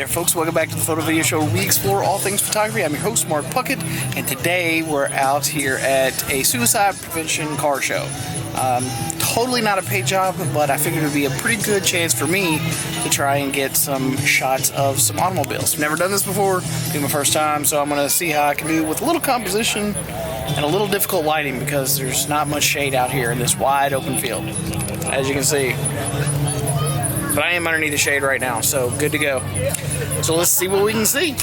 Alright folks, welcome back to the Photo Video Show where we explore all things photography. I'm your host Mark Puckett, and today we're out here at a suicide prevention car show. Totally not a paid job, but I figured it would be a pretty good chance for me to try and get some shots of some automobiles. I've never done this before, it'll be my first time, so I'm going to see how I can do with a little composition and a little difficult lighting because there's not much shade out here in this wide open field, as you can see. But I am underneath the shade right now, so good to go. So let's see what we can see.